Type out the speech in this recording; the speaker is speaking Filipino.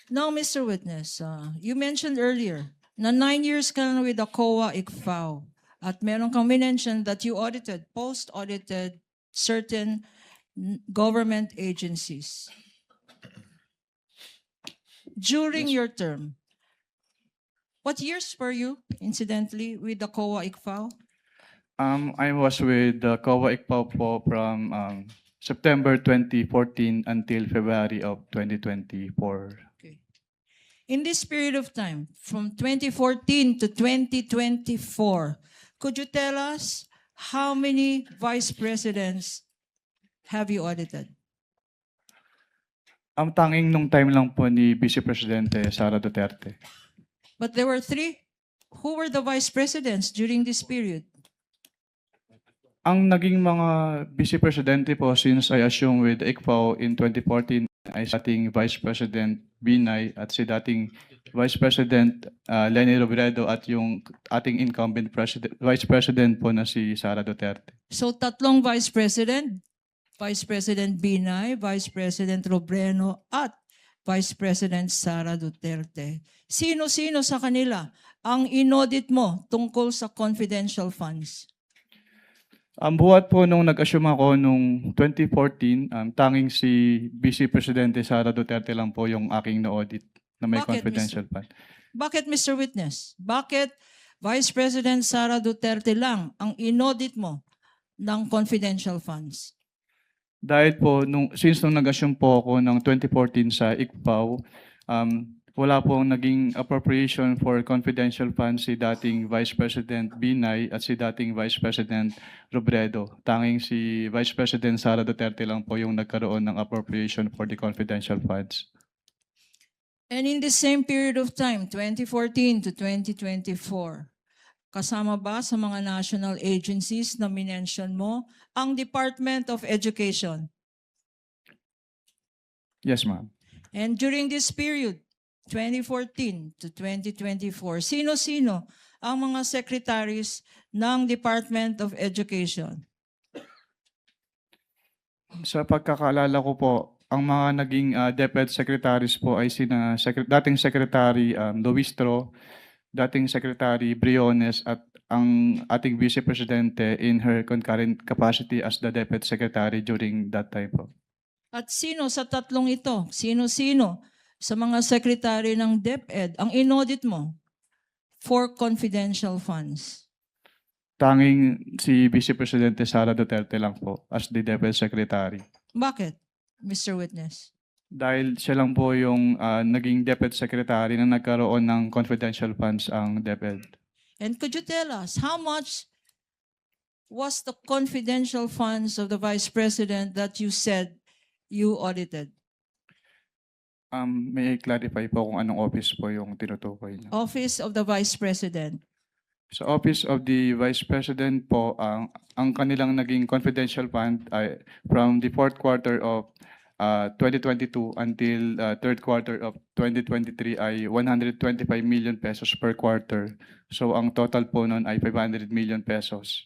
Now, Mr. Witness, you mentioned earlier na 9 years ka na with the COA ICFAO at meron kang mention that you audited, post-audited certain government agencies. During your term, what years were you, incidentally, with the COA ICFAO? I was with the COA ICPAO po from September 2014 until February of 2024. Okay. In this period of time, from 2014 to 2024, could you tell us how many vice presidents have you audited? Ang tanging nung time lang po ni Vice Presidente Sara Duterte. But there were 3. Who were the vice presidents during this period? Ang naging mga Vice Presidente po since I assumed with ICPAO in 2014 ay si dating Vice President Binay at si dating Vice President Leni Robredo at yung ating incumbent Vice President po na si Sara Duterte. So 3 vice president, Vice President Binay, Vice President Robredo, at Vice President Sara Duterte. Sino-sino sa kanila ang inaudit mo tungkol sa confidential funds? Ang buhat po nung nag-assume ako nung 2014, tanging si Vice Presidente Sara Duterte lang po yung aking na-audit na may Bakit, confidential fund. Bakit, Mr. Witness? Bakit Vice President Sara Duterte lang ang inaudit mo ng confidential funds? Dahil po, since nung nag-assume po ako ng 2014 sa ICPAO, wala pong naging appropriation for confidential funds si dating Vice President Binay at si dating Vice President Robredo. Tanging si Vice President Sara Duterte lang po yung nagkaroon ng appropriation for the confidential funds. And in the same period of time, 2014 to 2024, kasama ba sa mga national agencies na minention mo ang Department of Education? Yes, ma'am. And during this period, 2014 to 2024, sino-sino ang mga secretaries ng Department of Education? Sa pagkakaalala ko po, ang mga naging DepEd secretaries po ay dating Secretary Luistro, dating Secretary Briones at ang ating Vice Presidente in her concurrent capacity as the DepEd Secretary during that time po. At sino sa tatlong ito? Sino-sino sa mga secretary ng DepEd ang inaudit mo for confidential funds? Tanging si Vice Presidente Sara Duterte lang po as the DepEd Secretary. Bakit, Mr. Witness? Dahil siya lang po yung naging DepEd Secretary na nagkaroon ng confidential funds ang DepEd. And could you tell us how much was the confidential funds of the Vice President that you said you audited? May I-clarify po kung anong office po yung tinutukoy niyo. Office of the Vice President. Sa Office of the Vice President po, ang kanilang naging confidential fund ay from the fourth quarter of 2022 until third quarter of 2023 ay 125 million pesos per quarter. So ang total po nun ay 500 million pesos.